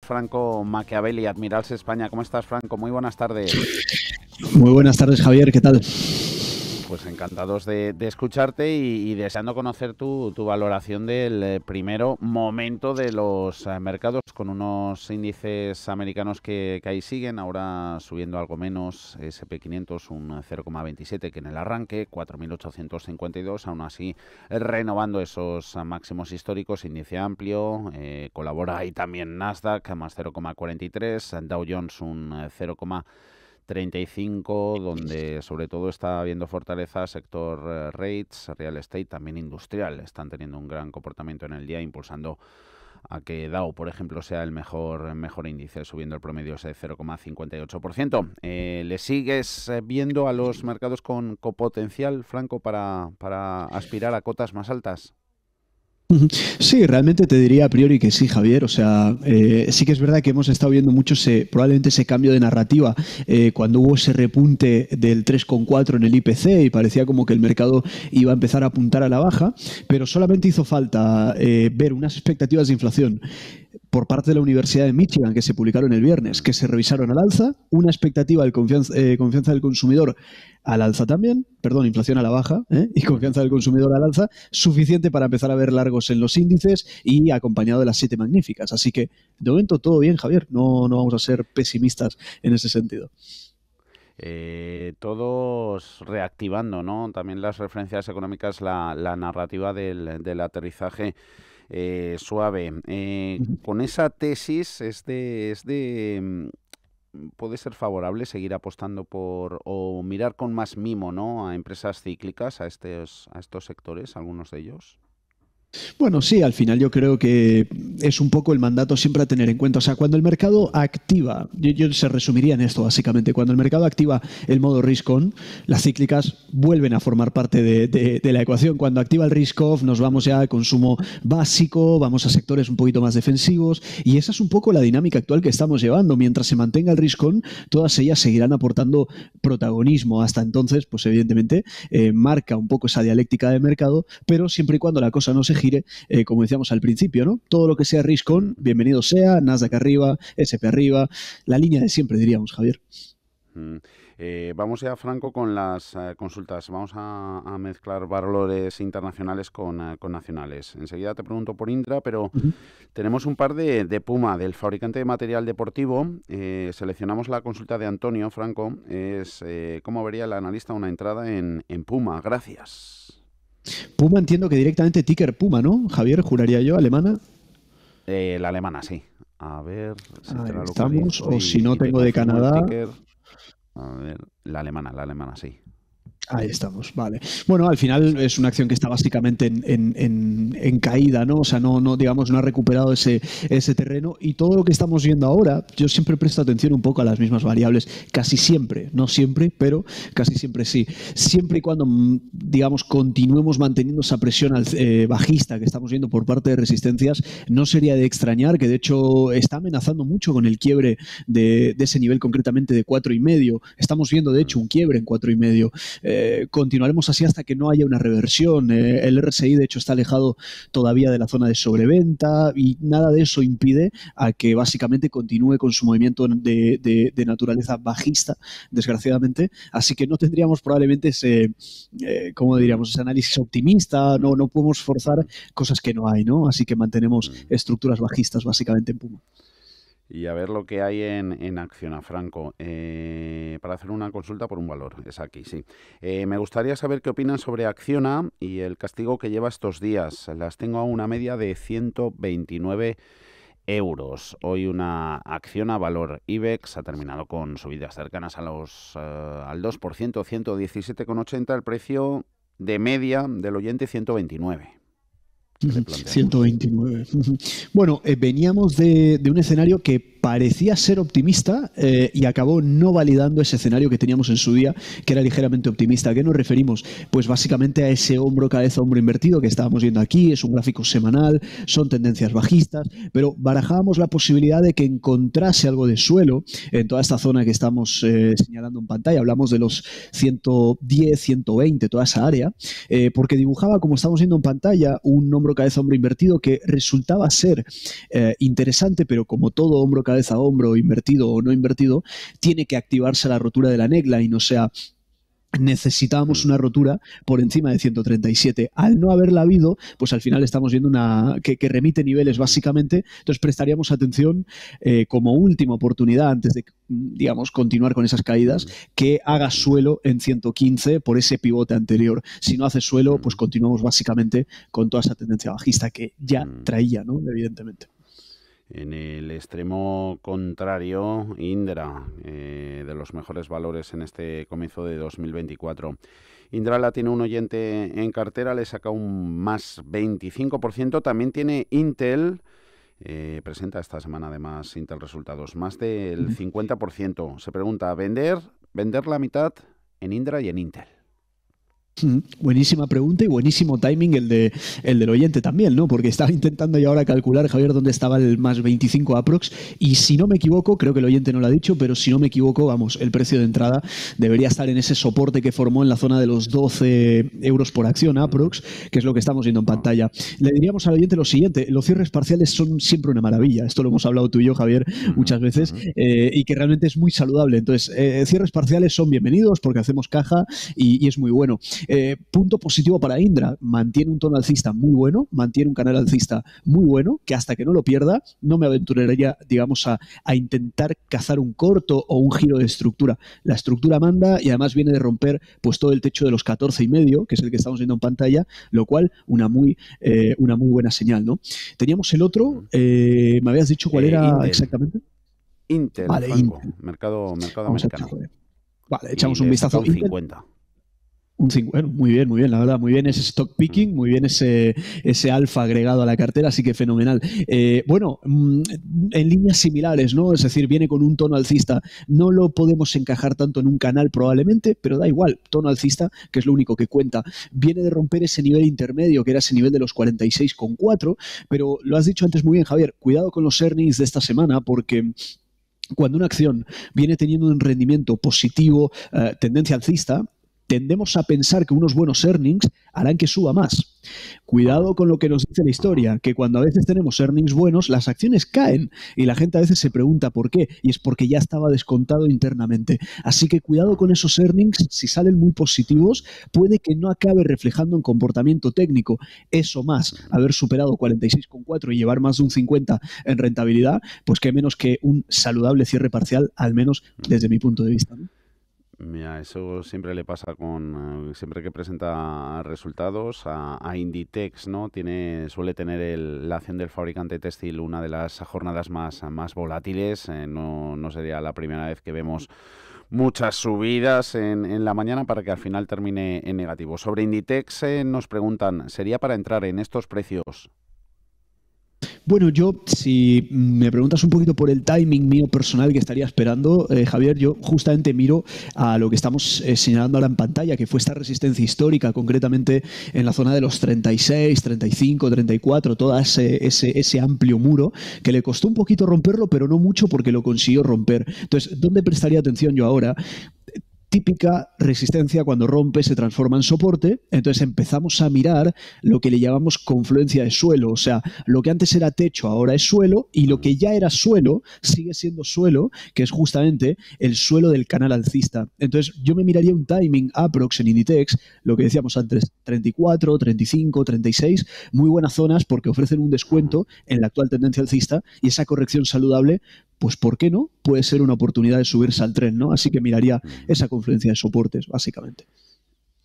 Franco Machiavelli, Admirals España. ¿Cómo estás, Franco? Muy buenas tardes. Muy buenas tardes, Javier. ¿Qué tal? Pues encantados de escucharte y deseando conocer tu valoración del primero momento de los mercados, con unos índices americanos que ahí siguen, ahora subiendo algo menos, S&P 500 un 0,27 que en el arranque, 4.852, aún así renovando esos máximos históricos, índice amplio, colabora ahí también Nasdaq, más 0,43, Dow Jones un 0,35, donde sobre todo está habiendo fortaleza sector rates, real estate, también industrial. Están teniendo un gran comportamiento en el día, impulsando a que Dow, por ejemplo, sea el mejor índice, subiendo el promedio ese 0,58%. ¿Le sigues viendo a los mercados con potencial, Franco, para aspirar a cotas más altas? Sí, realmente te diría a priori que sí, Javier. O sea, sí que es verdad que hemos estado viendo mucho probablemente ese cambio de narrativa cuando hubo ese repunte del 3,4 en el IPC y parecía como que el mercado iba a empezar a apuntar a la baja, pero solamente hizo falta ver unas expectativas de inflación por parte de la Universidad de Michigan que se publicaron el viernes, que se revisaron al alza, una expectativa de confianza del consumidor al alza también, perdón, inflación a la baja, y confianza del consumidor al alza, suficiente para empezar a ver largos en los índices y acompañado de las 7 magníficas. Así que, de momento, todo bien, Javier. No vamos a ser pesimistas en ese sentido. Todos reactivando, ¿no? También las referencias económicas, la narrativa del aterrizaje suave. Con esa tesis puede ser favorable seguir apostando por o mirar con más mimo, ¿no?, a empresas cíclicas, a estos sectores, algunos de ellos. Bueno, sí, al final yo creo que es un poco el mandato siempre a tener en cuenta. O sea, cuando el mercado activa, yo se resumiría en esto básicamente, cuando el mercado activa el modo risk-on, las cíclicas vuelven a formar parte de la ecuación. Cuando activa el risk-off nos vamos ya al consumo básico, vamos a sectores un poquito más defensivos y esa es un poco la dinámica actual que estamos llevando. Mientras se mantenga el risk-on, todas ellas seguirán aportando protagonismo. Hasta entonces, pues evidentemente, marca un poco esa dialéctica de mercado, pero siempre y cuando la cosa no se gire, como decíamos al principio, ¿no? Todo lo que sea risk-on, bienvenido sea, Nasdaq arriba, S&P arriba, la línea de siempre, diríamos, Javier. Vamos ya, Franco, con las consultas. Vamos a mezclar valores internacionales con nacionales. Enseguida te pregunto por Indra, pero tenemos un par de Puma, del fabricante de material deportivo. Seleccionamos la consulta de Antonio, Franco. Es ¿cómo vería el analista una entrada en Puma? Gracias. Puma, entiendo que directamente ticker Puma, ¿no? Javier, juraría yo, alemana. La alemana, sí. A ver si te la estamos, localizo o si no tengo de Canadá. A ver, la alemana, sí. Ahí estamos, vale. Bueno, al final es una acción que está básicamente en caída, ¿no? O sea, no digamos, no ha recuperado ese terreno y todo lo que estamos viendo ahora, yo siempre presto atención un poco a las mismas variables, casi siempre, no siempre, pero casi siempre sí. Siempre y cuando, digamos, continuemos manteniendo esa presión bajista que estamos viendo por parte de resistencias, no sería de extrañar que de hecho está amenazando mucho con el quiebre de ese nivel concretamente de 4,5. Estamos viendo de hecho un quiebre en 4,5. Continuaremos así hasta que no haya una reversión. El RSI, de hecho, está alejado todavía de la zona de sobreventa y nada de eso impide a que básicamente continúe con su movimiento de naturaleza bajista, desgraciadamente. Así que no tendríamos probablemente ¿cómo diríamos? Ese análisis optimista. No podemos forzar cosas que no hay, ¿no? Así que mantenemos estructuras bajistas básicamente en Puma. Y a ver lo que hay en Acciona, Franco. Para hacer una consulta por un valor, es aquí, sí. Me gustaría saber qué opinan sobre Acciona y el castigo que lleva estos días. Las tengo a una media de 129 euros. Hoy una Acciona valor IBEX ha terminado con subidas cercanas al 2%, 117,80. El precio de media del oyente, 129. 129. Bueno, veníamos de un escenario que parecía ser optimista y acabó no validando ese escenario que teníamos en su día, que era ligeramente optimista. ¿A qué nos referimos? Pues básicamente a ese hombro, cabeza, hombro invertido que estábamos viendo aquí. Es un gráfico semanal, son tendencias bajistas, pero barajábamos la posibilidad de que encontrase algo de suelo en toda esta zona que estamos señalando en pantalla. Hablamos de los 110, 120, toda esa área, porque dibujaba, como estamos viendo en pantalla, un hombro hombro, cabeza, hombro invertido, que resultaba ser interesante, pero como todo hombro, cabeza, hombro, invertido o no invertido, tiene que activarse la rotura de la neckline, o sea, necesitábamos una rotura por encima de 137. Al no haberla habido, pues al final estamos viendo una que remite niveles básicamente, entonces prestaríamos atención como última oportunidad antes de, digamos, continuar con esas caídas, que haga suelo en 115 por ese pivote anterior. Si no hace suelo, pues continuamos básicamente con toda esa tendencia bajista que ya traía, ¿no? Evidentemente. En el extremo contrario, Indra, de los mejores valores en este comienzo de 2024. Indra la tiene un oyente en cartera, le saca un más 25%. También tiene Intel, presenta esta semana además Intel resultados, más del 50%. Se pregunta, ¿vender la mitad en Indra y en Intel? Buenísima pregunta y buenísimo timing el del oyente también, ¿no? Porque estaba intentando yo ahora calcular, Javier, dónde estaba el más 25 aprox, y si no me equivoco, creo que el oyente no lo ha dicho, pero si no me equivoco, vamos, el precio de entrada debería estar en ese soporte que formó en la zona de los 12 euros por acción aprox, que es lo que estamos viendo en pantalla. Le diríamos al oyente lo siguiente: los cierres parciales son siempre una maravilla, esto lo hemos hablado tú y yo, Javier, muchas veces, y que realmente es muy saludable. Entonces, cierres parciales son bienvenidos porque hacemos caja y es muy bueno. Punto positivo para Indra, mantiene un tono alcista muy bueno, mantiene un canal alcista muy bueno, que hasta que no lo pierda, no me aventuraría, digamos, a intentar cazar un corto o un giro de estructura. La estructura manda y además viene de romper pues todo el techo de los 14,5, que es el que estamos viendo en pantalla, lo cual una muy buena señal, ¿no? Teníamos el otro, me habías dicho cuál era Intel. Exactamente. Intel, vale, Franco, Intel. mercado Vamos americano. Vale, echamos un vistazo. Un 50. Bueno, muy bien, la verdad, muy bien ese stock picking, muy bien ese alfa agregado a la cartera, así que fenomenal. Bueno, en líneas similares, ¿no? Es decir, viene con un tono alcista, no lo podemos encajar tanto en un canal probablemente, pero da igual, tono alcista, que es lo único que cuenta. Viene de romper ese nivel intermedio, que era ese nivel de los 46,4, pero lo has dicho antes muy bien, Javier, cuidado con los earnings de esta semana, porque cuando una acción viene teniendo un rendimiento positivo, tendencia alcista, tendemos a pensar que unos buenos earnings harán que suba más. Cuidado con lo que nos dice la historia, que cuando a veces tenemos earnings buenos, las acciones caen y la gente a veces se pregunta por qué, y es porque ya estaba descontado internamente. Así que cuidado con esos earnings, si salen muy positivos, puede que no acabe reflejando en comportamiento técnico. Eso más, haber superado 46,4 y llevar más de un 50 en rentabilidad, pues que menos que un saludable cierre parcial, al menos desde mi punto de vista, ¿no? Mira, eso siempre le pasa siempre que presenta resultados a Inditex, ¿no? Suele tener la acción del fabricante textil una de las jornadas más volátiles. No sería la primera vez que vemos muchas subidas en la mañana para que al final termine en negativo. Sobre Inditex nos preguntan, ¿sería para entrar en estos precios? Bueno, yo, si me preguntas un poquito por el timing mío personal que estaría esperando, Javier, yo justamente miro a lo que estamos señalando ahora en pantalla, que fue esta resistencia histórica, concretamente en la zona de los 36, 35, 34, todo ese amplio muro, que le costó un poquito romperlo, pero no mucho porque lo consiguió romper. Entonces, ¿dónde prestaría atención yo ahora? Típica resistencia, cuando rompe se transforma en soporte, entonces empezamos a mirar lo que le llamamos confluencia de suelo, o sea, lo que antes era techo ahora es suelo, y lo que ya era suelo sigue siendo suelo, que es justamente el suelo del canal alcista. Entonces yo me miraría un timing aprox en Inditex, lo que decíamos antes, 34, 35, 36, muy buenas zonas porque ofrecen un descuento en la actual tendencia alcista, y esa corrección saludable, pues ¿por qué no? Puede ser una oportunidad de subirse al tren, ¿no? Así que miraría esa confluencia de soportes, básicamente.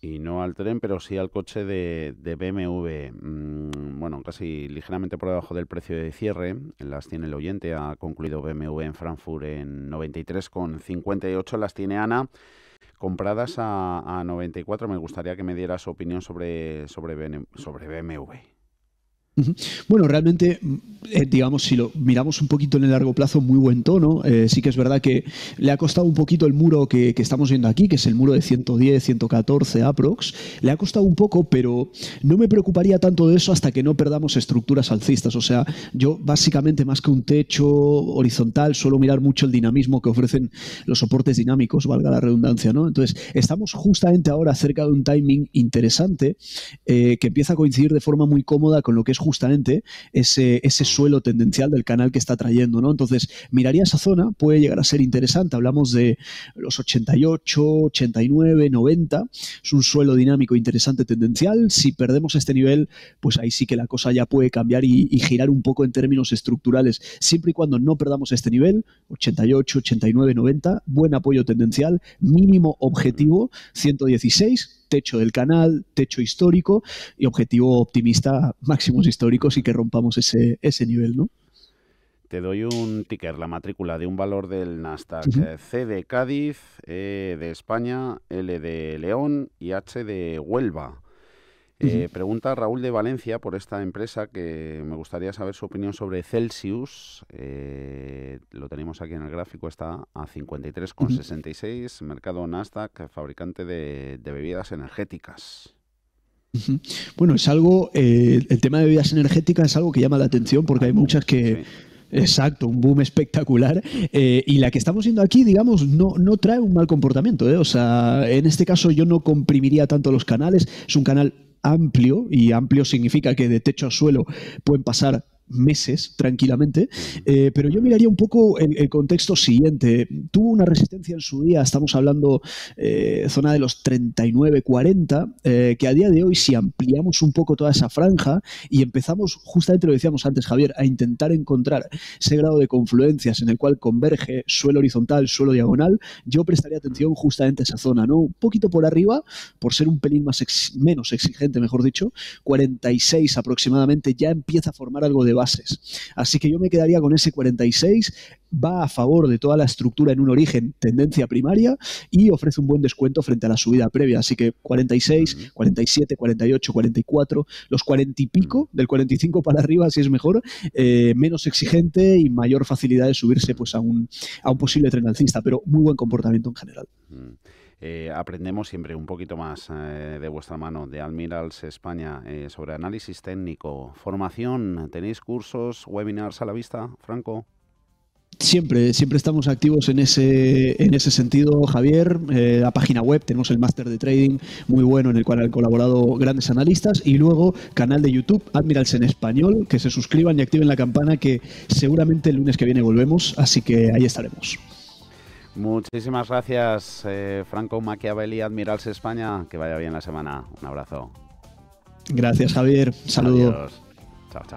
Y no al tren, pero sí al coche de BMW. Bueno, casi ligeramente por debajo del precio de cierre. Las tiene el oyente, ha concluido BMW en Frankfurt en 93,58. Las tiene Ana, compradas a 94. Me gustaría que me diera su opinión sobre BMW. Bueno, realmente, digamos, si lo miramos un poquito en el largo plazo, muy buen tono. Sí que es verdad que le ha costado un poquito el muro que estamos viendo aquí, que es el muro de 110, 114 aprox. Le ha costado un poco, pero no me preocuparía tanto de eso hasta que no perdamos estructuras alcistas. O sea, yo básicamente más que un techo horizontal suelo mirar mucho el dinamismo que ofrecen los soportes dinámicos, valga la redundancia, ¿no? Entonces, estamos justamente ahora cerca de un timing interesante que empieza a coincidir de forma muy cómoda con lo que es justamente ese suelo tendencial del canal que está trayendo, ¿no? Entonces, miraría esa zona, puede llegar a ser interesante. Hablamos de los 88, 89, 90. Es un suelo dinámico interesante tendencial. Si perdemos este nivel, pues ahí sí que la cosa ya puede cambiar y girar un poco en términos estructurales. Siempre y cuando no perdamos este nivel, 88, 89, 90, buen apoyo tendencial, mínimo objetivo 116, techo del canal, techo histórico y objetivo optimista, máximos históricos y que rompamos ese nivel, ¿no? Te doy un ticker, la matrícula de un valor del Nasdaq. C de Cádiz, E de España, L de León y H de Huelva. Pregunta Raúl de Valencia por esta empresa, que me gustaría saber su opinión sobre Celsius. Lo tenemos aquí en el gráfico, está a 53,66, mercado Nasdaq, fabricante de bebidas energéticas. Bueno, es algo, el tema de bebidas energéticas es algo que llama la atención porque hay muchas que... Sí. Exacto, un boom espectacular. Y la que estamos viendo aquí, digamos, no trae un mal comportamiento. O sea, en este caso yo no comprimiría tanto los canales. Es un canal amplio, y amplio significa que de techo a suelo pueden pasar meses tranquilamente, pero yo miraría un poco el contexto siguiente. Tuvo una resistencia en su día, estamos hablando zona de los 39-40, que a día de hoy, si ampliamos un poco toda esa franja y empezamos, justamente lo decíamos antes, Javier, a intentar encontrar ese grado de confluencias en el cual converge suelo horizontal, suelo diagonal, yo prestaría atención justamente a esa zona, ¿no? Un poquito por arriba, por ser un pelín menos exigente, mejor dicho, 46 aproximadamente, ya empieza a formar algo de bases. Así que yo me quedaría con ese 46, va a favor de toda la estructura en un origen, tendencia primaria, y ofrece un buen descuento frente a la subida previa. Así que 46, 47, 48, 44, los 40 y pico, del 45 para arriba si es mejor, menos exigente y mayor facilidad de subirse pues a un posible tren alcista, pero muy buen comportamiento en general. Aprendemos siempre un poquito más de vuestra mano, de Admirals España, sobre análisis técnico, formación. ¿Tenéis cursos, webinars a la vista, Franco? Siempre estamos activos en ese sentido, Javier. La página web, tenemos el máster de trading muy bueno en el cual han colaborado grandes analistas, y luego canal de YouTube, Admirals en español, que se suscriban y activen la campana, que seguramente el lunes que viene volvemos, así que ahí estaremos. Muchísimas gracias, Franco Machiavelli, Admirals España. Que vaya bien la semana. Un abrazo. Gracias, Javier. Saludos. Adiós. Chao, chao.